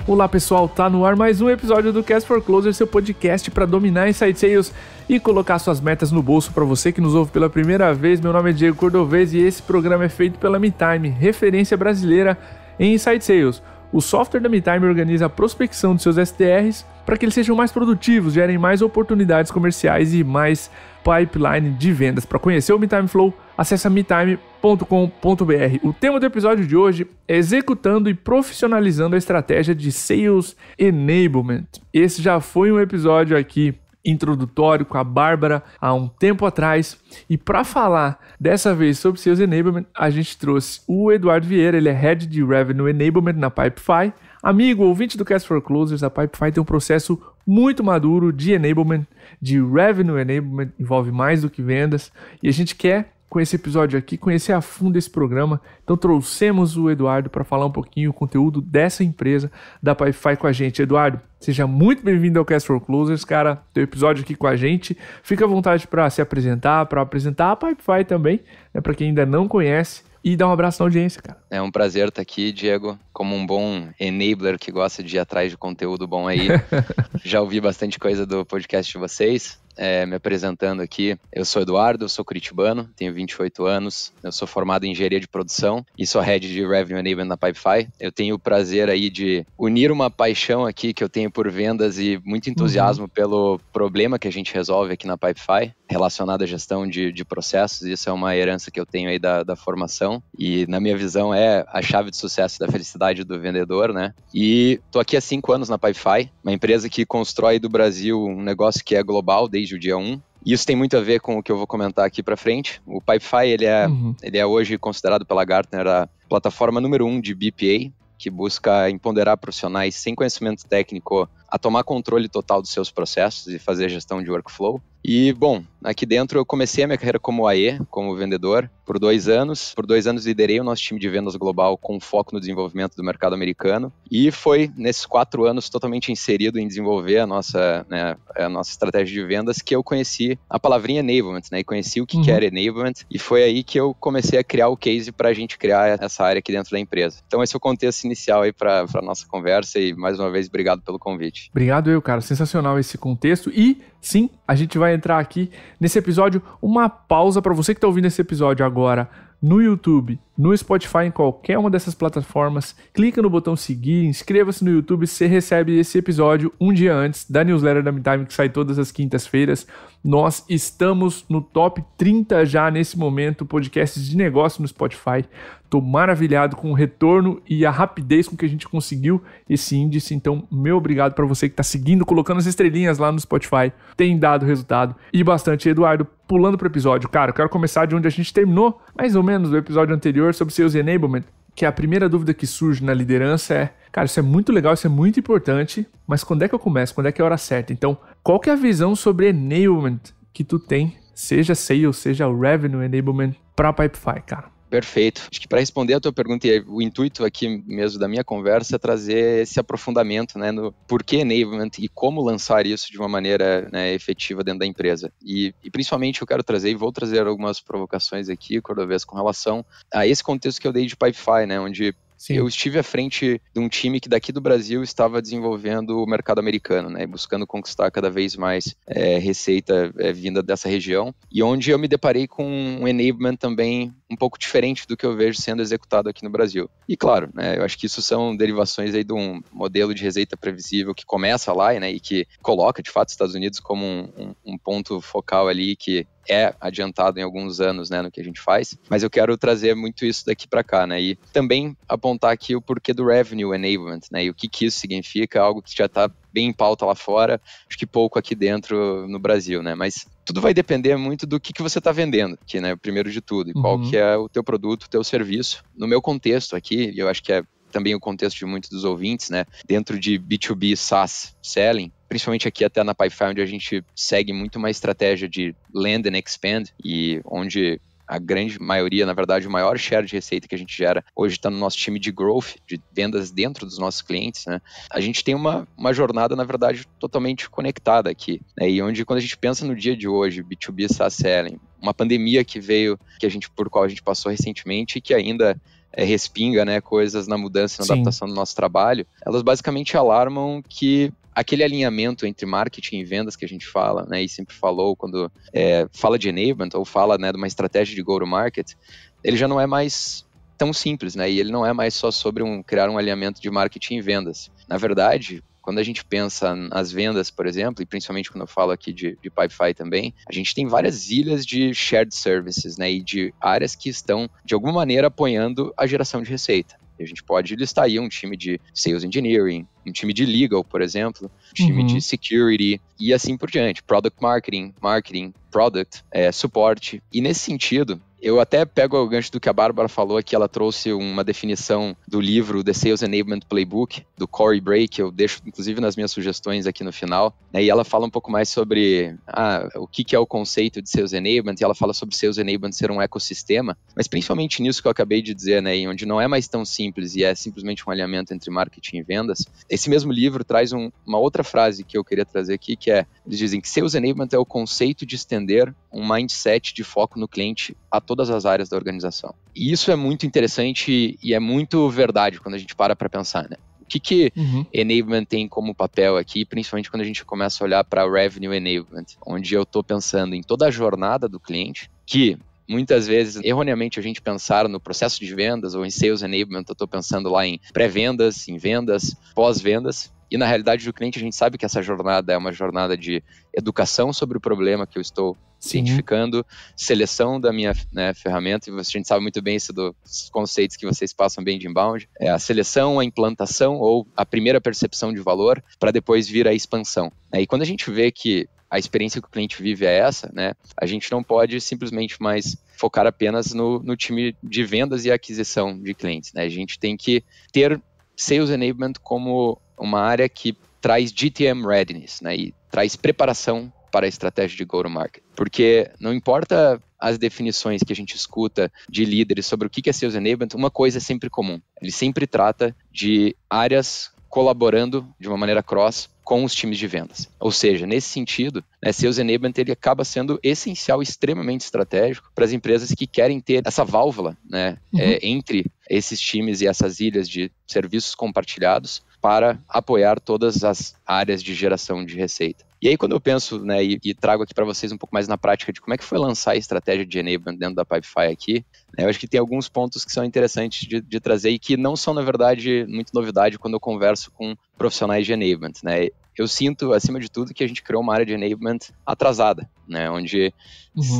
Olá pessoal, tá no ar mais um episódio do Cast for Closer, seu podcast para dominar Inside Sales e colocar suas metas no bolso. Para você que nos ouve pela primeira vez, meu nome é Diego Cordovez e esse programa é feito pela MeTime, referência brasileira em Inside Sales. O software da MeTime organiza a prospecção de seus SDRs para que eles sejam mais produtivos, gerem mais oportunidades comerciais e mais pipeline de vendas. Para conhecer o MeTime Flow, acesse metime.com.br. O tema do episódio de hoje é executando e profissionalizando a estratégia de Sales Enablement. Esse já foi um episódio aqui introdutório com a Bárbara há um tempo atrás, e para falar dessa vez sobre Sales Enablement, a gente trouxe o Eduardo Vieira. Ele é Head de Revenue Enablement na Pipefy. Amigo, ouvinte do Cast for Closers, a Pipefy tem um processo muito maduro de enablement, de Revenue Enablement, envolve mais do que vendas, e a gente quer, com esse episódio aqui, conhecer a fundo esse programa. Então trouxemos o Eduardo para falar um pouquinho o conteúdo dessa empresa da Pipefy com a gente. Eduardo, seja muito bem-vindo ao Cast for Closers, cara. Teu episódio aqui com a gente. Fica à vontade para se apresentar, para apresentar a Pipefy também, né, para quem ainda não conhece, e dar um abraço na audiência, cara. É um prazer estar aqui, Diego, como um bom enabler que gosta de ir atrás de conteúdo bom aí. Já ouvi bastante coisa do podcast de vocês. Me apresentando aqui, eu sou Eduardo, eu sou curitibano, tenho 28 anos, eu sou formado em engenharia de produção e sou Head de Revenue Enablement na Pipefy. Eu tenho o prazer aí de unir uma paixão aqui que eu tenho por vendas e muito entusiasmo pelo problema que a gente resolve aqui na Pipefy, relacionado à gestão de processos. Isso é uma herança que eu tenho aí da formação e, na minha visão, é a chave de sucesso e da felicidade do vendedor, né? E tô aqui há 5 anos na Pipefy, uma empresa que constrói do Brasil um negócio que é global desde o dia 1. Isso tem muito a ver com o que eu vou comentar aqui para frente. O Pipefy, ele é hoje considerado pela Gartner a plataforma número 1 de BPA, que busca empoderar profissionais sem conhecimento técnico a tomar controle total dos seus processos e fazer gestão de workflow. E, bom, aqui dentro eu comecei a minha carreira como AE, como vendedor, por 2 anos. Por 2 anos liderei o nosso time de vendas global com foco no desenvolvimento do mercado americano. E foi nesses 4 anos totalmente inserido em desenvolver a nossa estratégia de vendas que eu conheci a palavrinha enablement, né? E conheci o que era enablement. E foi aí que eu comecei a criar o case para a gente criar essa área aqui dentro da empresa. Então esse é o contexto inicial aí para a nossa conversa e, mais uma vez, obrigado pelo convite. Obrigado cara. Sensacional esse contexto. E sim, a gente vai entrar aqui nesse episódio. Uma pausa para você que está ouvindo esse episódio agora no YouTube, no Spotify, em qualquer uma dessas plataformas. Clica no botão seguir, inscreva-se no YouTube. Você recebe esse episódio um dia antes da newsletter da MeTime, que sai todas as quintas-feiras. Nós estamos no top 30 já nesse momento, podcasts de negócio no Spotify. Estou maravilhado com o retorno e a rapidez com que a gente conseguiu esse índice. Então, meu obrigado para você que está seguindo, colocando as estrelinhas lá no Spotify. Tem dado resultado e bastante. Eduardo, pulando para o episódio. Cara, eu quero começar de onde a gente terminou, mais ou menos, o episódio anterior sobre Sales Enablement, que a primeira dúvida que surge na liderança é, cara, isso é muito legal, isso é muito importante, mas quando é que eu começo? Quando é que é a hora certa? Então, qual que é a visão sobre enablement que tu tem, seja sales, seja o revenue enablement para a Pipefy, cara? Perfeito. Acho que para responder a tua pergunta, e o intuito aqui mesmo da minha conversa é trazer esse aprofundamento, né, no porquê enablement e como lançar isso de uma maneira, né, efetiva dentro da empresa. E principalmente eu quero trazer, e vou trazer algumas provocações aqui, Cordovez, com relação a esse contexto que eu dei de Pipefy, né, onde sim, eu estive à frente de um time que daqui do Brasil estava desenvolvendo o mercado americano, né, buscando conquistar cada vez mais receita vinda dessa região, e onde eu me deparei com um enablement também um pouco diferente do que eu vejo sendo executado aqui no Brasil. E claro, né, eu acho que isso são derivações aí de um modelo de receita previsível que começa lá, né, e que coloca, de fato, os Estados Unidos como um ponto focal ali que é adiantado em alguns anos, né, no que a gente faz, mas eu quero trazer muito isso daqui para cá, né, e também apontar aqui o porquê do Revenue Enablement, né, e o que isso significa, algo que já está bem em pauta lá fora, acho que pouco aqui dentro no Brasil, né, mas tudo vai depender muito do que você está vendendo aqui, né, primeiro de tudo, e qual que é o teu produto, o teu serviço. No meu contexto aqui, e eu acho que é também o contexto de muitos dos ouvintes, né, dentro de B2B SaaS Selling, principalmente aqui até na Pipefy, onde a gente segue muito uma estratégia de land and expand, e onde a grande maioria, na verdade, o maior share de receita que a gente gera hoje está no nosso time de growth, de vendas dentro dos nossos clientes, né? A gente tem uma jornada, na verdade, totalmente conectada aqui, né? E onde, quando a gente pensa no dia de hoje, B2B SaaS Selling, uma pandemia que veio, por qual a gente passou recentemente e que ainda respinga, né, coisas na mudança, na adaptação do nosso trabalho, elas basicamente alarmam que aquele alinhamento entre marketing e vendas que a gente fala, né, e sempre falou quando fala de enablement ou fala, né, de uma estratégia de go-to-market, ele já não é mais tão simples, né, e ele não é mais só sobre criar um alinhamento de marketing e vendas. Na verdade, quando a gente pensa nas vendas, por exemplo, e principalmente quando eu falo aqui de Pipefy também, a gente tem várias ilhas de shared services, né, e de áreas que estão, de alguma maneira, apoiando a geração de receita. A gente pode listar aí um time de Sales Engineering, um time de Legal, por exemplo, um time de Security e assim por diante. Product Marketing, Product, suporte. E nesse sentido, eu até pego o gancho do que a Bárbara falou, que ela trouxe uma definição do livro The Sales Enablement Playbook, do Corey Bray, que eu deixo inclusive nas minhas sugestões aqui no final, né, e ela fala um pouco mais sobre o que é o conceito de Sales Enablement, e ela fala sobre Sales Enablement ser um ecossistema, mas principalmente nisso que eu acabei de dizer, né, onde não é mais tão simples e é simplesmente um alinhamento entre marketing e vendas. Esse mesmo livro traz uma outra frase que eu queria trazer aqui, que eles dizem que Sales Enablement é o conceito de estender um mindset de foco no cliente a todas as áreas da organização. E isso é muito interessante e é muito verdade quando a gente para pensar, né? O que Enablement tem como papel aqui, principalmente quando a gente começa a olhar para Revenue Enablement, onde eu estou pensando em toda a jornada do cliente, que muitas vezes, erroneamente, a gente pensar no processo de vendas ou em Sales Enablement, eu estou pensando lá em pré-vendas, em vendas, pós-vendas. E na realidade do cliente, a gente sabe que essa jornada é uma jornada de educação sobre o problema que eu estou identificando, seleção da minha ferramenta, e a gente sabe muito bem isso dos conceitos que vocês passam bem de inbound, a seleção, a implantação ou a primeira percepção de valor, para depois vir a expansão. E quando a gente vê que a experiência que o cliente vive é essa, né, a gente não pode simplesmente mais focar apenas no time de vendas e aquisição de clientes, né? A gente tem que ter Sales Enablement como uma área que traz GTM Readiness, né, e traz preparação para a estratégia de go-to-market. Porque não importa as definições que a gente escuta de líderes sobre o que é Sales Enablement, uma coisa é sempre comum. Ele sempre trata de áreas colaborando de uma maneira cross com os times de vendas. Ou seja, nesse sentido, Sales Enablement ele acaba sendo essencial, extremamente estratégico para as empresas que querem ter essa válvula, né, entre esses times e essas ilhas de serviços compartilhados para apoiar todas as áreas de geração de receita. E aí, quando eu penso, né, e trago aqui para vocês um pouco mais na prática de como é que foi lançar a estratégia de Enablement dentro da Pipefy aqui, né, eu acho que tem alguns pontos que são interessantes de trazer e que não são, na verdade, muito novidade quando eu converso com profissionais de Enablement, né? Eu sinto, acima de tudo, que a gente criou uma área de Enablement atrasada, né? Onde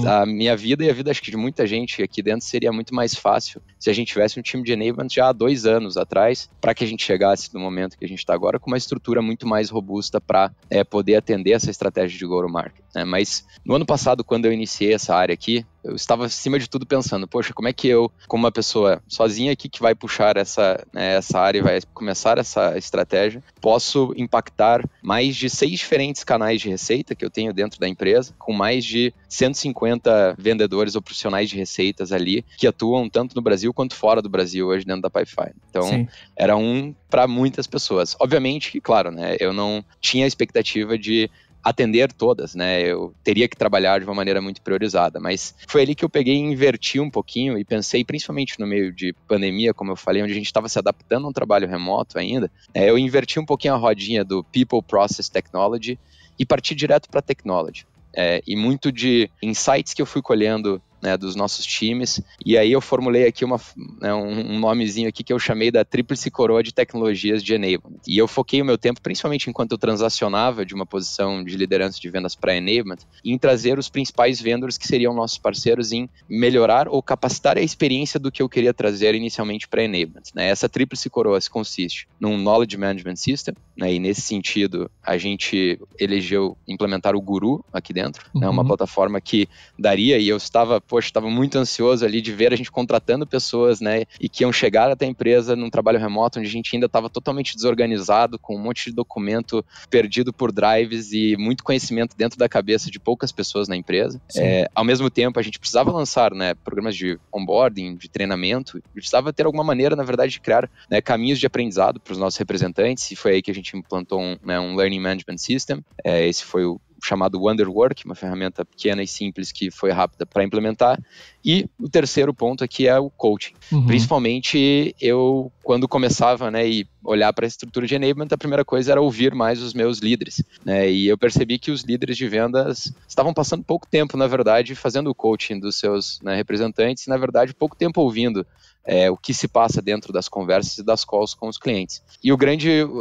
a minha vida e a vida, acho que de muita gente aqui dentro, seria muito mais fácil se a gente tivesse um time de Enablement já há 2 anos atrás, para que a gente chegasse no momento que a gente está agora com uma estrutura muito mais robusta para poder atender essa estratégia de go-to-market, né? Mas no ano passado, quando eu iniciei essa área aqui, eu estava, acima de tudo, pensando, poxa, como é que eu, como uma pessoa sozinha aqui que vai puxar essa área e vai começar essa estratégia, posso impactar mais de 6 diferentes canais de receita que eu tenho dentro da empresa, com mais de 150 vendedores ou profissionais de receitas ali, que atuam tanto no Brasil quanto fora do Brasil hoje dentro da Pipefy. Então, era para muitas pessoas. Obviamente que, claro, né, eu não tinha a expectativa de atender todas, né? Eu teria que trabalhar de uma maneira muito priorizada, mas foi ali que eu peguei e inverti um pouquinho e pensei, principalmente no meio de pandemia, como eu falei, onde a gente estava se adaptando a um trabalho remoto ainda, eu inverti um pouquinho a rodinha do People, Process, Technology e parti direto para Technology. E muito de insights que eu fui colhendo, né, dos nossos times, e aí eu formulei aqui um nomezinho aqui que eu chamei da tríplice coroa de tecnologias de Enablement. E eu foquei o meu tempo, principalmente enquanto eu transacionava de uma posição de liderança de vendas para Enablement, em trazer os principais vendors que seriam nossos parceiros em melhorar ou capacitar a experiência do que eu queria trazer inicialmente para Enablement, né? Essa tríplice coroa consiste num Knowledge Management System, né, e nesse sentido a gente elegeu implementar o Guru aqui dentro, né, uma plataforma que daria, e eu estava muito ansioso ali de ver a gente contratando pessoas, né, e que iam chegar até a empresa num trabalho remoto, onde a gente ainda estava totalmente desorganizado, com um monte de documento perdido por drives e muito conhecimento dentro da cabeça de poucas pessoas na empresa. Ao mesmo tempo, a gente precisava lançar, né, programas de onboarding, de treinamento, e precisava ter alguma maneira, na verdade, de criar, né, caminhos de aprendizado para os nossos representantes, e foi aí que a gente implantou um Learning Management System. Esse foi o chamado Wonderwork, uma ferramenta pequena e simples que foi rápida para implementar. E o terceiro ponto aqui é o coaching. Principalmente eu, quando começava, né, e olhar para a estrutura de enablement, a primeira coisa era ouvir mais os meus líderes, né, e eu percebi que os líderes de vendas estavam passando pouco tempo, na verdade, fazendo o coaching dos seus, né, representantes, e na verdade pouco tempo ouvindo o que se passa dentro das conversas e das calls com os clientes. E a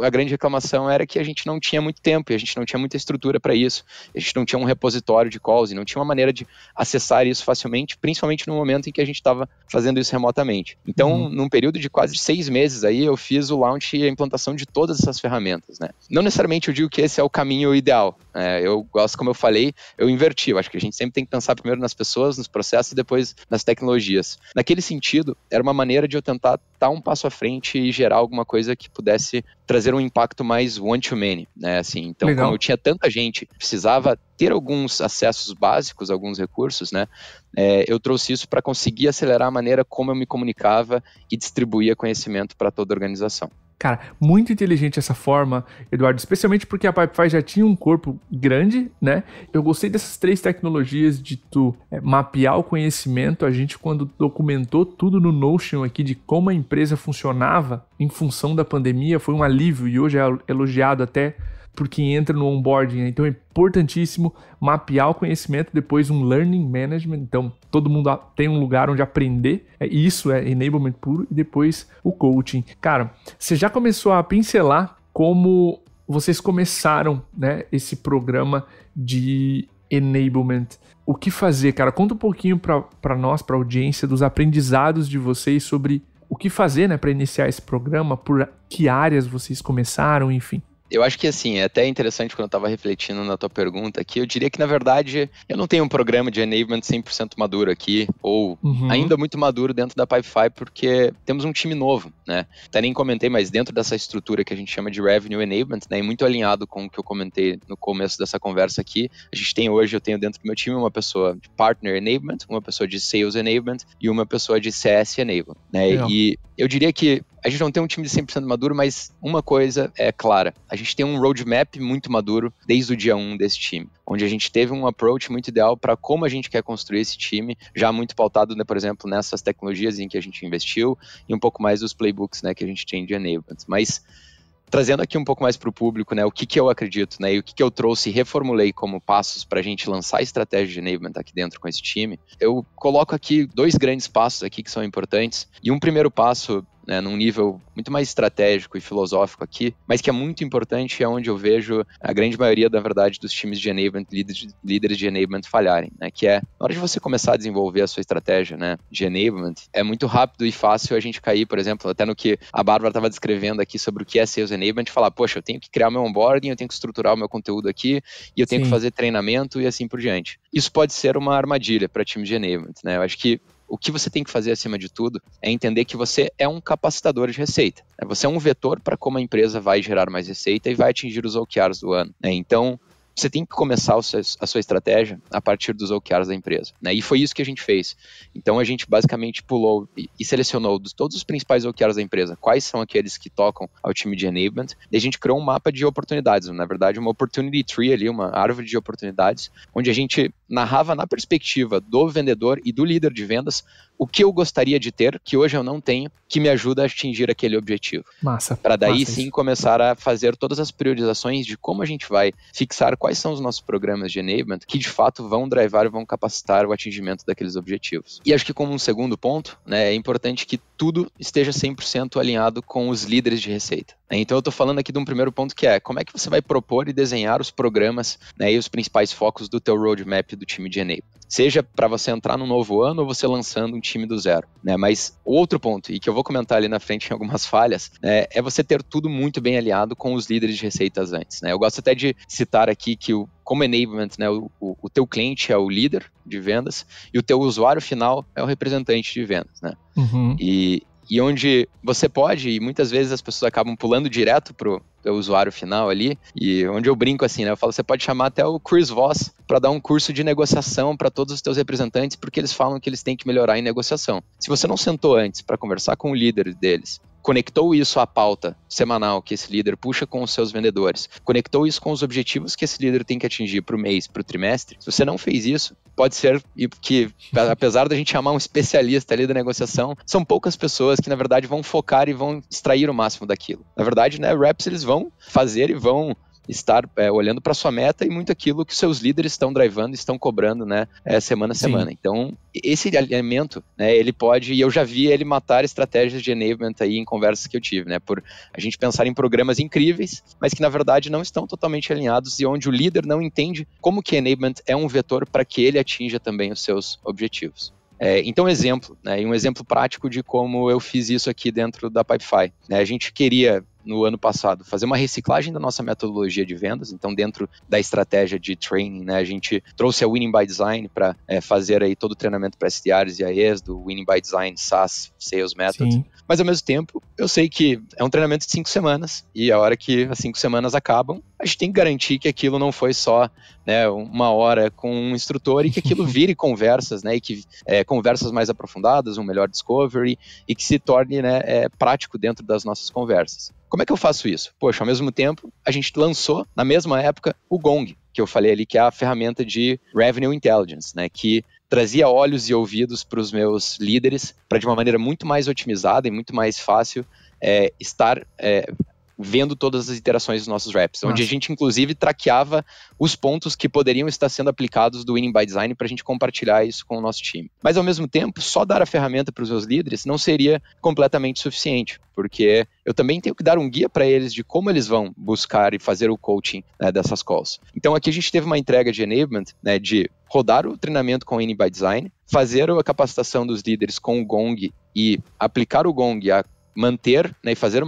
grande reclamação era que a gente não tinha muito tempo, e a gente não tinha muita estrutura para isso, a gente não tinha um repositório de calls, e não tinha uma maneira de acessar isso facilmente, principalmente no momento em que a gente estava fazendo isso remotamente. Então, num período de quase 6 meses aí, eu fiz o launch e a implantação de todas essas ferramentas, né? Não necessariamente eu digo que esse é o caminho ideal, eu gosto, como eu falei, eu inverti, eu acho que a gente sempre tem que pensar primeiro nas pessoas, nos processos e depois nas tecnologias. Naquele sentido, era uma maneira de eu tentar dar um passo à frente e gerar alguma coisa que pudesse trazer um impacto mais one-to-many, né? Assim, então, Legal. como eu tinha tanta gente que precisava ter alguns acessos básicos, alguns recursos, né? Eu trouxe isso para conseguir acelerar a maneira como eu me comunicava e distribuía conhecimento para toda a organização. Cara, muito inteligente essa forma, Eduardo, especialmente porque a Pipefy já tinha um corpo grande, né? Eu gostei dessas 3 tecnologias de tu mapear o conhecimento. A gente, quando documentou tudo no Notion aqui de como a empresa funcionava em função da pandemia, foi um alívio e hoje é elogiado até por quem entra no onboarding. Então é importantíssimo mapear o conhecimento, depois um learning management, então todo mundo tem um lugar onde aprender, isso é enablement puro, e depois o coaching. Cara, você já começou a pincelar como vocês começaram, né, esse programa de enablement. O que fazer, cara? Conta um pouquinho para nós, para a audiência, dos aprendizados de vocês sobre o que fazer, né, para iniciar esse programa, por que áreas vocês começaram, enfim. Eu acho que, assim, é até interessante quando eu estava refletindo na tua pergunta aqui, eu diria que, na verdade, eu não tenho um programa de enablement 100% maduro aqui, ou ainda muito maduro dentro da Pipefy, porque temos um time novo, né? Até nem comentei, mas dentro dessa estrutura que a gente chama de Revenue Enablement, né, e muito alinhado com o que eu comentei no começo dessa conversa aqui, eu tenho dentro do meu time uma pessoa de Partner Enablement, uma pessoa de Sales Enablement e uma pessoa de CS Enablement, né? E eu diria que a gente não tem um time de 100% maduro, mas uma coisa é clara. A gente tem um roadmap muito maduro desde o dia 1 desse time, onde a gente teve um approach muito ideal para como a gente quer construir esse time, já muito pautado, né, por exemplo, nessas tecnologias em que a gente investiu e um pouco mais dos playbooks, né, que a gente tem de enablement. Mas trazendo aqui um pouco mais para o público, né, o que eu acredito, né, e o que eu trouxe e reformulei como passos para a gente lançar a estratégia de enablement aqui dentro com esse time, eu coloco aqui 2 grandes passos aqui que são importantes. E um primeiro passo, né, num nível muito mais estratégico e filosófico aqui, mas que é muito importante, é onde eu vejo a grande maioria, na verdade, dos times de enablement, líderes de enablement falharem, né, que é, na hora de você começar a desenvolver a sua estratégia, né, de enablement, é muito rápido e fácil a gente cair, por exemplo, até no que a Bárbara estava descrevendo aqui sobre o que é Sales Enablement, e falar, poxa, eu tenho que criar meu onboarding, eu tenho que estruturar o meu conteúdo aqui, e eu tenho que fazer treinamento e assim por diante. Isso pode ser uma armadilha para times de enablement, né, eu acho que o que você tem que fazer, acima de tudo, é entender que você é um capacitador de receita. Você é um vetor para como a empresa vai gerar mais receita e vai atingir os OKRs do ano. Então, você tem que começar a sua estratégia a partir dos OKRs da empresa, né? E foi isso que a gente fez. Então, a gente basicamente pulou e selecionou de todos os principais OKRs da empresa, quais são aqueles que tocam ao time de enablement, e a gente criou um mapa de oportunidades, na verdade, uma opportunity tree ali, uma árvore de oportunidades, onde a gente narrava na perspectiva do vendedor e do líder de vendas o que eu gostaria de ter, que hoje eu não tenho, que me ajuda a atingir aquele objetivo. Massa. Para daí massa sim isso. começar a fazer todas as priorizações de como a gente vai fixar quais são os nossos programas de enablement que de fato vão drivar e vão capacitar o atingimento daqueles objetivos. E acho que como um segundo ponto, né, é importante que tudo esteja 100% alinhado com os líderes de receita. Então eu estou falando aqui de um primeiro ponto que é como é que você vai propor e desenhar os programas, né, e os principais focos do teu roadmap do time de enablement. Seja para você entrar no novo ano ou você lançando um time do zero, né? Mas o outro ponto, e que eu vou comentar ali na frente em algumas falhas, né, é você ter tudo muito bem alinhado com os líderes de receitas antes, né? Eu gosto até de citar aqui que como enablement, né, o teu cliente é o líder de vendas e o teu usuário final é o representante de vendas, né? E onde você pode, e muitas vezes as pessoas acabam pulando direto pro usuário final ali, e onde eu brinco assim, né? Eu falo, você pode chamar até o Chris Voss para dar um curso de negociação para todos os teus representantes, porque eles falam que eles têm que melhorar em negociação. Se você não sentou antes para conversar com o líder deles, conectou isso à pauta semanal que esse líder puxa com os seus vendedores, conectou isso com os objetivos que esse líder tem que atingir para o mês, para o trimestre, se você não fez isso, pode ser que, apesar da gente chamar um especialista ali da negociação, são poucas pessoas que, na verdade, vão focar e vão extrair o máximo daquilo. Na verdade, né, reps, eles vão fazer e vão estar olhando para sua meta e muito aquilo que seus líderes estão drivando, estão cobrando, né, semana a semana. Então, esse alinhamento, né, ele pode, e eu já vi ele matar estratégias de enablement aí em conversas que eu tive, né, por a gente pensar em programas incríveis, mas que na verdade não estão totalmente alinhados e onde o líder não entende como que enablement é um vetor para que ele atinja também os seus objetivos. Então, um exemplo prático de como eu fiz isso aqui dentro da Pipefy. A gente queria, no ano passado, fazer uma reciclagem da nossa metodologia de vendas. Então, dentro da estratégia de training, né, a gente trouxe a Winning by Design para fazer aí todo o treinamento para SDRs e AEs do Winning by Design SaaS Sales Method. Sim. Mas, ao mesmo tempo, eu sei que é um treinamento de 5 semanas e a hora que as 5 semanas acabam, a gente tem que garantir que aquilo não foi só, né, uma hora com um instrutor e que aquilo vire conversas, né, e que conversas mais aprofundadas, um melhor discovery e que se torne, né, prático dentro das nossas conversas. Como é que eu faço isso? Poxa, ao mesmo tempo, a gente lançou, na mesma época, o Gong, que eu falei ali, que é a ferramenta de Revenue Intelligence, né, que trazia olhos e ouvidos para os meus líderes, para de uma maneira muito mais otimizada e muito mais fácil estar vendo todas as iterações dos nossos reps, onde a gente, inclusive, traqueava os pontos que poderiam estar sendo aplicados do Winning by Design para a gente compartilhar isso com o nosso time. Mas, ao mesmo tempo, só dar a ferramenta para os meus líderes não seria completamente suficiente, porque eu também tenho que dar um guia para eles de como eles vão buscar e fazer o coaching, né, dessas calls. Então, aqui a gente teve uma entrega de enablement, né, de rodar o treinamento com o Winning by Design, fazer a capacitação dos líderes com o Gong e aplicar o Gong a manter, né, e fazer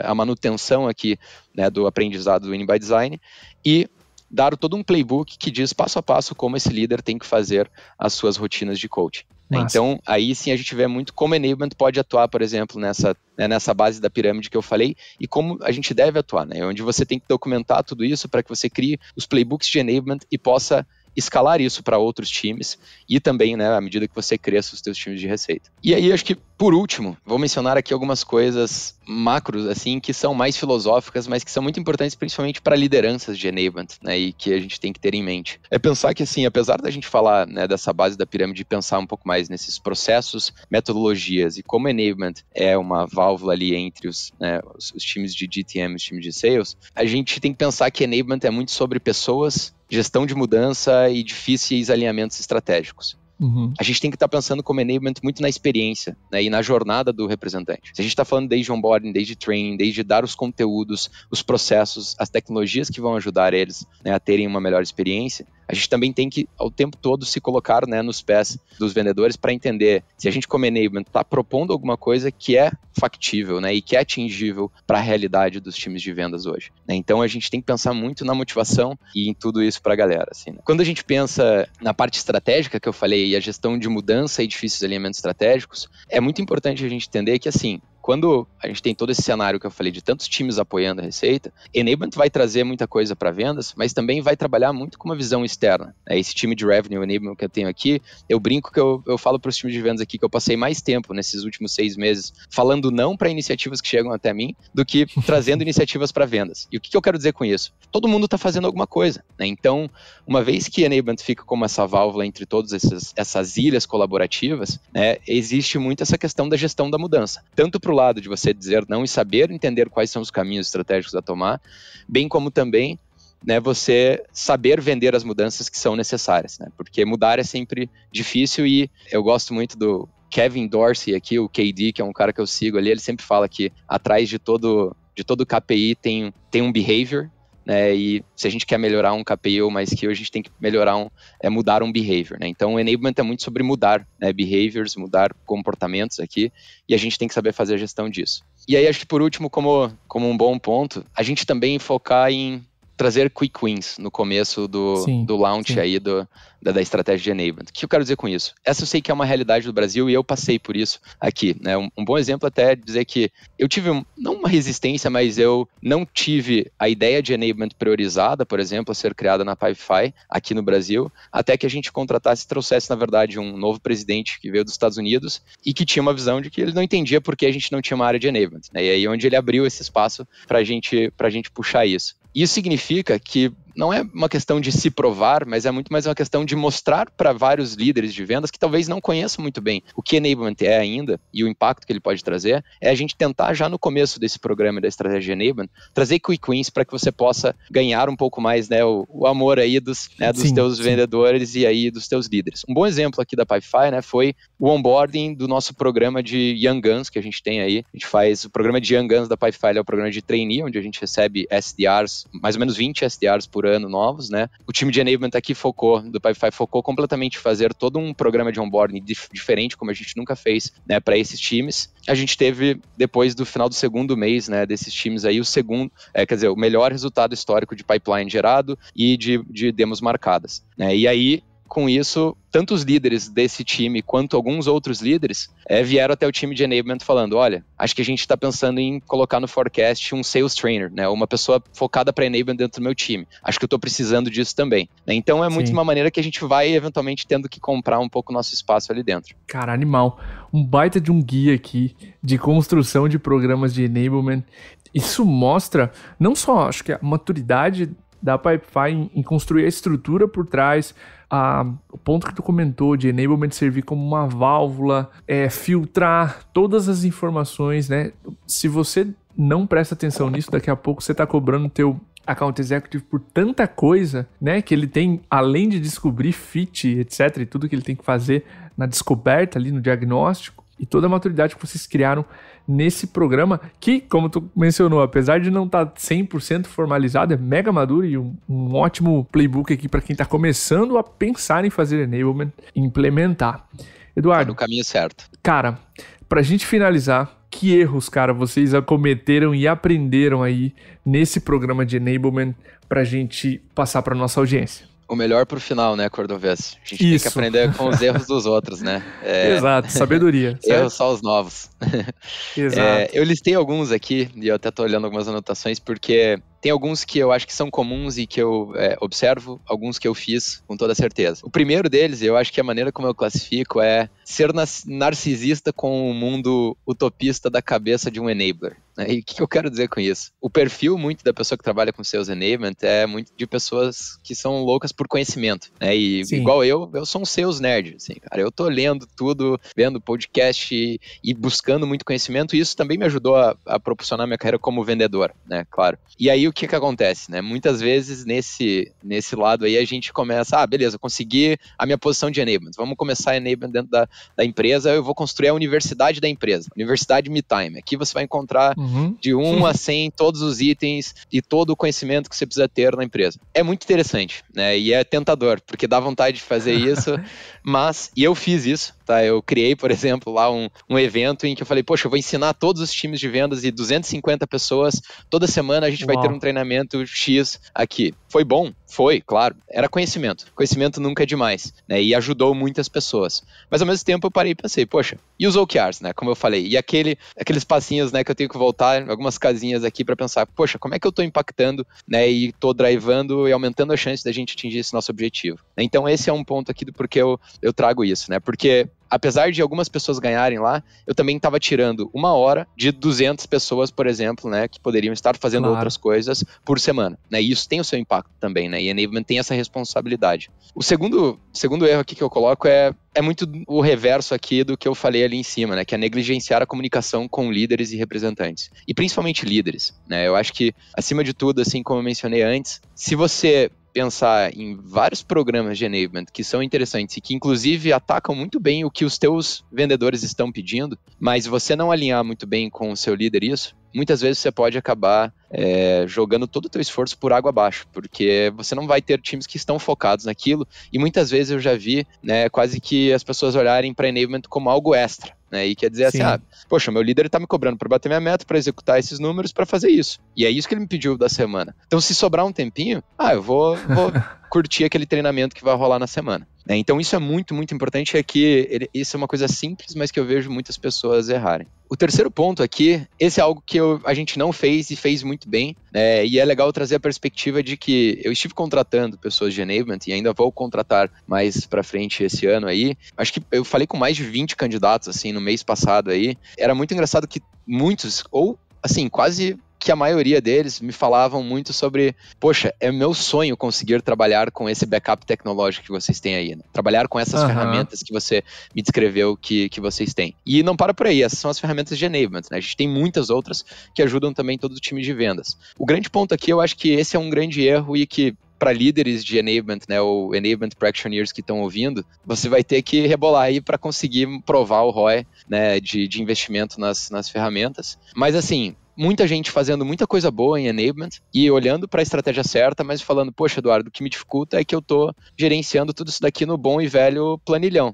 a manutenção aqui, né, do aprendizado do Winning by Design e dar todo um playbook que diz passo a passo como esse líder tem que fazer as suas rotinas de coaching. Então, aí sim a gente vê muito como enablement pode atuar, por exemplo, nessa base da pirâmide que eu falei e como a gente deve atuar, né, onde você tem que documentar tudo isso para que você crie os playbooks de enablement e possa escalar isso para outros times e também, né, à medida que você cresça os seus times de receita. E aí, acho que, por último, vou mencionar aqui algumas coisas macros, assim, que são mais filosóficas, mas que são muito importantes, principalmente para lideranças de enablement, né, e que a gente tem que ter em mente. É pensar que, assim, apesar da gente falar, né, dessa base da pirâmide e pensar um pouco mais nesses processos, metodologias e como enablement é uma válvula ali entre os times de GTM e os times de sales, a gente tem que pensar que enablement é muito sobre pessoas, gestão de mudança e difíceis alinhamentos estratégicos. A gente tem que estar pensando como enablement muito na experiência, né, e na jornada do representante. Se a gente está falando desde onboarding, desde training, desde dar os conteúdos, os processos, as tecnologias que vão ajudar eles, né, a terem uma melhor experiência, a gente também tem que, ao tempo todo, se colocar, né, nos pés dos vendedores para entender se a gente, como enablement, está propondo alguma coisa que é factível, né, e que é atingível para a realidade dos times de vendas hoje. Né? Então, a gente tem que pensar muito na motivação e em tudo isso para a galera. Assim, né? Quando a gente pensa na parte estratégica que eu falei e a gestão de mudança e difíceis alinhamentos estratégicos, é muito importante a gente entender que, assim, quando a gente tem todo esse cenário que eu falei de tantos times apoiando a receita, enablement vai trazer muita coisa para vendas, mas também vai trabalhar muito com uma visão externa. Esse time de revenue enablement que eu tenho aqui, eu brinco que eu falo para os times de vendas aqui que eu passei mais tempo nesses últimos 6 meses falando não para iniciativas que chegam até mim do que trazendo iniciativas para vendas. E o que eu quero dizer com isso? Todo mundo está fazendo alguma coisa. Né? Então, uma vez que enablement fica como essa válvula entre todas essas ilhas colaborativas, né, existe muito essa questão da gestão da mudança. Tanto para o lado de você dizer não e saber entender quais são os caminhos estratégicos a tomar, bem como também, né, você saber vender as mudanças que são necessárias, né, porque mudar é sempre difícil e eu gosto muito do Kevin Dorsey aqui, o KD, que é um cara que eu sigo ali, ele sempre fala que atrás de todo KPI tem um behavior, né, e se a gente quer melhorar um KPI ou mais que a gente tem que mudar um behavior, né? Então o enablement é muito sobre mudar, né, behaviors, mudar comportamentos aqui, e a gente tem que saber fazer a gestão disso. E aí acho que por último, como um bom ponto, a gente também focar em trazer quick wins no começo do launch aí da estratégia de enablement. O que eu quero dizer com isso? Essa eu sei que é uma realidade do Brasil e eu passei por isso aqui, né? Um bom exemplo até é dizer que eu tive, não uma resistência, mas eu não tive a ideia de enablement priorizada, por exemplo, a ser criada na Pipefy aqui no Brasil, até que a gente contratasse e trouxesse, na verdade, um novo presidente que veio dos Estados Unidos e que tinha uma visão de que ele não entendia por que a gente não tinha uma área de enablement, né? E aí onde ele abriu esse espaço para a gente puxar isso. Isso significa que não é uma questão de se provar, mas é muito mais uma questão de mostrar para vários líderes de vendas que talvez não conheçam muito bem o que enablement é ainda e o impacto que ele pode trazer, é a gente tentar já no começo desse programa da estratégia de enablement, trazer quick wins para que você possa ganhar um pouco mais, né, o amor aí dos teus vendedores e aí dos teus líderes. Um bom exemplo aqui da Pipefy, né, foi o onboarding do nosso programa de Young Guns que a gente tem aí. A gente faz o programa de Young Guns da Pipefy, é o programa de trainee, onde a gente recebe SDRs, mais ou menos 20 SDRs por ano novos, né? O time de enablement aqui do Pipefy focou completamente em fazer todo um programa de onboarding diferente, como a gente nunca fez, né, para esses times. A gente teve, depois do final do segundo mês, né, desses times aí, o melhor resultado histórico de pipeline gerado e de demos marcadas, né? E aí, com isso, tanto os líderes desse time quanto alguns outros líderes vieram até o time de enablement falando, olha, acho que a gente está pensando em colocar no forecast um sales trainer, né, uma pessoa focada para enablement dentro do meu time. Acho que eu estou precisando disso também, né? Então é muito uma maneira que a gente vai eventualmente tendo que comprar um pouco o nosso espaço ali dentro. Cara, animal. Um baita de um guia aqui de construção de programas de enablement. Isso mostra não só, acho que a maturidade da Pipefy em construir a estrutura por trás, o ponto que tu comentou de enablement servir como uma válvula, filtrar todas as informações, né? Se você não presta atenção nisso, daqui a pouco você tá cobrando teu account executive por tanta coisa, né? Que ele tem, além de descobrir fit, etc, e tudo que ele tem que fazer na descoberta ali, no diagnóstico, e toda a maturidade que vocês criaram nesse programa, que, como tu mencionou, apesar de não estar 100% formalizado, é mega maduro e um ótimo playbook aqui para quem está começando a pensar em fazer enablement e implementar. Eduardo, tá no caminho certo. Cara, pra gente finalizar, que erros, cara, vocês acometeram e aprenderam aí nesse programa de enablement pra gente passar pra nossa audiência? O melhor pro final, né, Cordovez? A gente tem que aprender com os erros dos outros, né? Exato, sabedoria. Erros só os novos. Exato. Eu listei alguns aqui, e eu até tô olhando algumas anotações, porque tem alguns que eu acho que são comuns e que eu observo, alguns que eu fiz com toda certeza. O primeiro deles, eu acho que a maneira como eu classifico é ser narcisista com o mundo utopista da cabeça de um enabler. E o que eu quero dizer com isso? O perfil muito da pessoa que trabalha com sales enablement é muito de pessoas que são loucas por conhecimento, né? E igual eu sou um sales nerd, assim, cara. Eu tô lendo tudo, vendo podcast e buscando muito conhecimento, e isso também me ajudou a propulsionar minha carreira como vendedor, né? Claro. E aí o que acontece, né? Muitas vezes nesse lado aí a gente começa, beleza, eu consegui a minha posição de enablement, vamos começar a enablement dentro da empresa, eu vou construir a universidade da empresa, Universidade MeTime. Aqui você vai encontrar de 1 a 100 todos os itens e todo o conhecimento que você precisa ter na empresa. É muito interessante, né? E é tentador, porque dá vontade de fazer isso, e eu fiz isso, tá? Eu criei, por exemplo, lá um evento em que eu falei, poxa, eu vou ensinar todos os times de vendas e 250 pessoas, toda semana a gente vai ter um treinamento X aqui. Foi bom? Foi, claro. Era conhecimento. Conhecimento nunca é demais, né? E ajudou muitas pessoas. Mas ao mesmo tempo eu parei e pensei, poxa, e os OKRs, né? Como eu falei, e aqueles passinhos, né, que eu tenho que voltar, algumas casinhas aqui para pensar, poxa, como é que eu tô impactando, né, e tô drivando e aumentando a chance da gente atingir esse nosso objetivo. Então esse é um ponto aqui do porquê eu trago isso, né? Porque apesar de algumas pessoas ganharem lá, eu também estava tirando 1 hora de 200 pessoas, por exemplo, né, que poderiam estar fazendo outras coisas por semana, né, e isso tem o seu impacto também, né, e enablement tem essa responsabilidade. O segundo erro aqui que eu coloco é muito o reverso aqui do que eu falei ali em cima, né, que é negligenciar a comunicação com líderes e representantes, e principalmente líderes, né, eu acho que, acima de tudo, assim como eu mencionei antes, se você pensar em vários programas de enablement que são interessantes e que inclusive atacam muito bem o que os teus vendedores estão pedindo, mas você não alinhar muito bem com o seu líder isso, muitas vezes você pode acabar jogando todo o teu esforço por água abaixo, porque você não vai ter times que estão focados naquilo, e muitas vezes eu já vi, né, quase que as pessoas olharem para enablement como algo extra, né? E quer dizer Sim. assim, poxa, meu líder tá me cobrando para bater minha meta, para executar esses números, para fazer isso. E é isso que ele me pediu da semana. Então, se sobrar um tempinho, eu vou curtir aquele treinamento que vai rolar na semana. Então isso é muito, muito importante, isso é uma coisa simples, mas que eu vejo muitas pessoas errarem. O terceiro ponto aqui, esse é algo que a gente não fez e fez muito bem, e é legal trazer a perspectiva de que eu estive contratando pessoas de enablement e ainda vou contratar mais pra frente esse ano aí. Acho que eu falei com mais de 20 candidatos, assim, no mês passado aí. Era muito engraçado que muitos, ou assim, quase que a maioria deles me falavam muito sobre, poxa, é meu sonho conseguir trabalhar com esse backup tecnológico que vocês têm aí, né? Trabalhar com essas ferramentas que você me descreveu que vocês têm. E não para por aí, essas são as ferramentas de enablement, né? A gente tem muitas outras que ajudam também todo o time de vendas. O grande ponto aqui, eu acho que esse é um grande erro e que para líderes de enablement, né, ou enablement practitioners que estão ouvindo, você vai ter que rebolar aí para conseguir provar o ROI, né, de investimento nas ferramentas. Mas assim, muita gente fazendo muita coisa boa em enablement e olhando para a estratégia certa, mas falando, poxa, Eduardo, o que me dificulta é que eu estou gerenciando tudo isso daqui no bom e velho planilhão.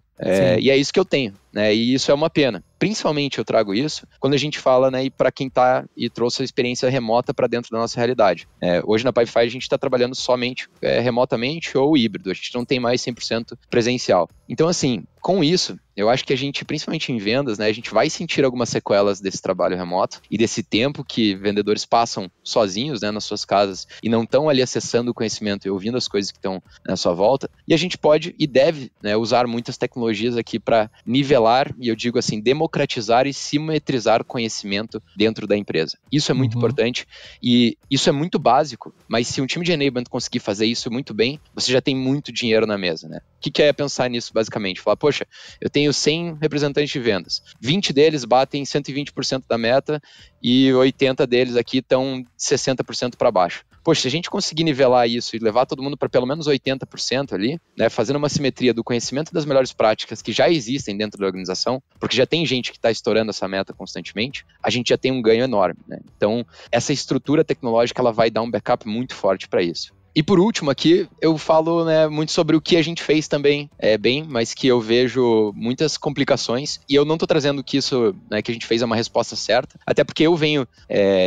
E é isso que eu tenho, né? E isso é uma pena. Principalmente eu trago isso quando a gente fala, né, e para quem tá e trouxe a experiência remota para dentro da nossa realidade. Hoje na Pipefy a gente está trabalhando somente remotamente ou híbrido, a gente não tem mais 100% presencial. Então assim, com isso, eu acho que a gente, principalmente em vendas, né, a gente vai sentir algumas sequelas desse trabalho remoto e desse tempo que vendedores passam sozinhos, né, nas suas casas e não estão ali acessando o conhecimento e ouvindo as coisas que estão na sua volta. E a gente pode e deve, né, usar muitas tecnologias aqui para nivelar, e eu digo assim, democratizar e simetrizar conhecimento dentro da empresa. Isso é muito importante e isso é muito básico, mas se um time de enablement conseguir fazer isso muito bem, você já tem muito dinheiro na mesa, né? O que é pensar nisso basicamente? Falar, poxa, eu tenho 100 representantes de vendas, 20 deles batem 120% da meta e 80 deles aqui estão 60% para baixo. Poxa, se a gente conseguir nivelar isso e levar todo mundo para pelo menos 80% ali, né, fazendo uma simetria do conhecimento das melhores práticas que já existem dentro da organização, porque já tem gente que está estourando essa meta constantemente, a gente já tem um ganho enorme, né? Então, essa estrutura tecnológica ela vai dar um backup muito forte para isso. E por último aqui, eu falo, né, muito sobre o que a gente fez também bem, mas que eu vejo muitas complicações, e eu não estou trazendo que isso, né, que a gente fez é uma resposta certa, até porque eu venho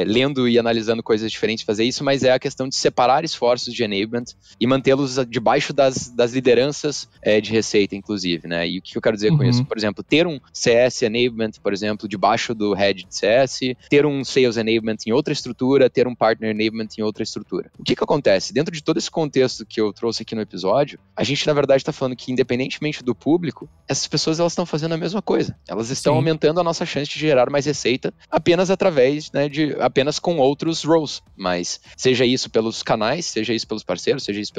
lendo e analisando coisas diferentes fazer isso, mas é a questão de separar esforços de enablement e mantê-los debaixo das lideranças de receita, inclusive, né? E o que eu quero dizer com isso? Por exemplo, ter um CS enablement, por exemplo, debaixo do head de CS, ter um sales enablement em outra estrutura, ter um partner enablement em outra estrutura. O que acontece? Dentro de todo esse contexto que eu trouxe aqui no episódio, a gente, na verdade, está falando que, independentemente do público, essas pessoas elas estão fazendo a mesma coisa. Elas estão aumentando a nossa chance de gerar mais receita apenas através, né, apenas com outros roles. Mas seja isso pelos canais, seja isso pelos parceiros, seja isso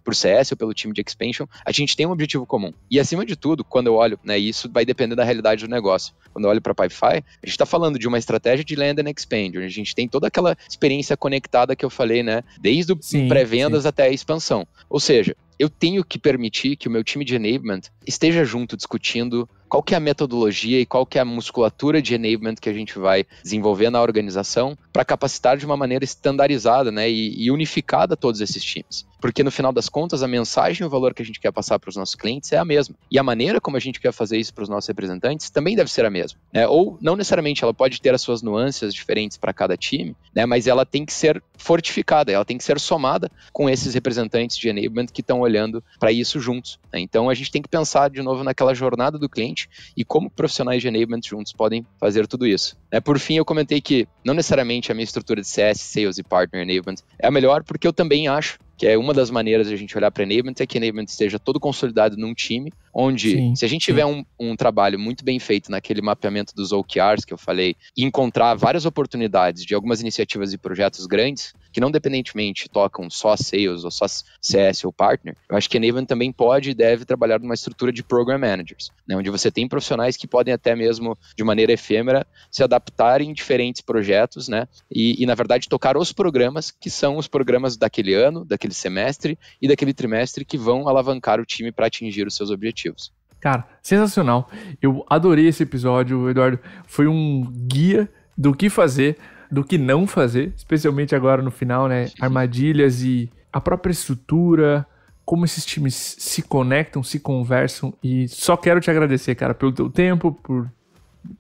por CS ou pelo time de expansion, a gente tem um objetivo comum. E, acima de tudo, quando eu olho, né, isso vai depender da realidade do negócio. Quando eu olho para a Pipefy, a gente está falando de uma estratégia de land and expand, onde a gente tem toda aquela experiência conectada que eu falei, né, desde o pré-vendas até a expansão. Ou seja, eu tenho que permitir que o meu time de enablement esteja junto discutindo qual que é a metodologia e qual que é a musculatura de enablement que a gente vai desenvolver na organização para capacitar de uma maneira estandarizada, né, e unificada todos esses times. Porque no final das contas, a mensagem e o valor que a gente quer passar para os nossos clientes é a mesma. E a maneira como a gente quer fazer isso para os nossos representantes também deve ser a mesma, né? Ou não necessariamente, ela pode ter as suas nuances diferentes para cada time, né, mas ela tem que ser fortificada, ela tem que ser somada com esses representantes de enablement que estão olhando para isso juntos, né? Então a gente tem que pensar de novo naquela jornada do cliente e como profissionais de enablement juntos podem fazer tudo isso. Por fim, eu comentei que não necessariamente a minha estrutura de CS, Sales e Partner Enablement é a melhor, porque eu também acho que é uma das maneiras de a gente olhar para enablement é que enablement esteja todo consolidado num time, onde se a gente tiver um trabalho muito bem feito naquele mapeamento dos OKRs que eu falei, e encontrar várias oportunidades de algumas iniciativas e projetos grandes, que não dependentemente tocam só sales ou só CS ou partner, eu acho que enablement também pode e deve trabalhar numa estrutura de program managers, né, onde você tem profissionais que podem até mesmo, de maneira efêmera, se adaptar em diferentes projetos, né, e na verdade tocar os programas que são os programas daquele ano, daquele semestre e daquele trimestre que vão alavancar o time para atingir os seus objetivos. Cara, sensacional. Eu adorei esse episódio, Eduardo. Foi um guia do que fazer, do que não fazer, especialmente agora no final, né? Armadilhas e a própria estrutura, como esses times se conectam, se conversam. E só quero te agradecer, cara, pelo teu tempo, por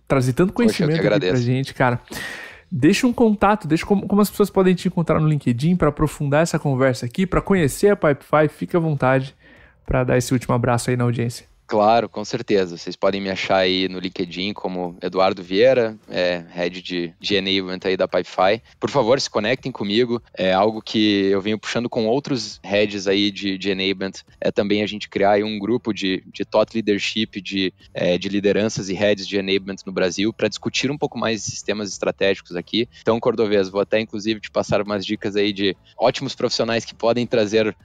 trazer tanto conhecimento aqui pra gente, cara. Deixa um contato, deixa como as pessoas podem te encontrar no LinkedIn para aprofundar essa conversa aqui, para conhecer a Pipefy. Fica à vontade para dar esse último abraço aí na audiência. Claro, com certeza. Vocês podem me achar aí no LinkedIn como Eduardo Vieira, Head de Enablement aí da Pipefy. Por favor, se conectem comigo. É algo que eu venho puxando com outros heads aí de Enablement. É também a gente criar aí um grupo de thought leadership, de lideranças e heads de Enablement no Brasil para discutir um pouco mais de sistemas estratégicos aqui. Então, Cordovez, vou até inclusive te passar umas dicas aí de ótimos profissionais que podem trazer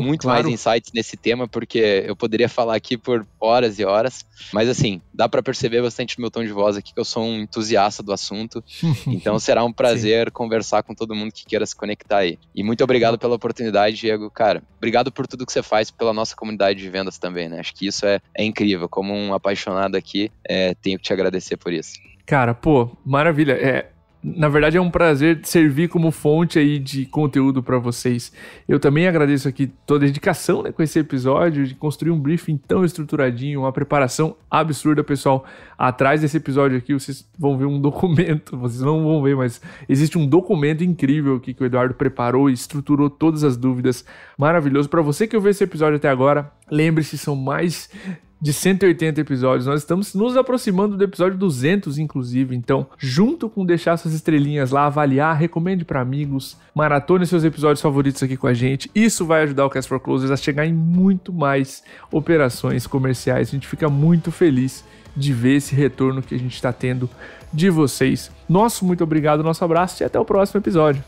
muito mais insights nesse tema, porque eu poderia falar aqui por horas e horas, mas assim, dá para perceber bastante no meu tom de voz aqui que eu sou um entusiasta do assunto, então será um prazer conversar com todo mundo que queira se conectar aí. E muito obrigado pela oportunidade, Diego. Cara, obrigado por tudo que você faz pela nossa comunidade de vendas também, né? Acho que isso é incrível. Como um apaixonado aqui, tenho que te agradecer por isso. Cara, pô, maravilha. Na verdade é um prazer servir como fonte aí de conteúdo para vocês. Eu também agradeço aqui toda a dedicação, né, com esse episódio, de construir um briefing tão estruturadinho, uma preparação absurda, pessoal. Atrás desse episódio aqui vocês vão ver um documento, vocês não vão ver, mas existe um documento incrível aqui que o Eduardo preparou e estruturou todas as dúvidas. Maravilhoso. Para você que ouviu esse episódio até agora, lembre-se, são mais de 180 episódios, nós estamos nos aproximando do episódio 200, inclusive, então, junto com deixar suas estrelinhas lá, avaliar, recomende para amigos, maratone seus episódios favoritos aqui com a gente, isso vai ajudar o Cast for Closers a chegar em muito mais operações comerciais, a gente fica muito feliz de ver esse retorno que a gente está tendo de vocês. Nosso muito obrigado, nosso abraço e até o próximo episódio.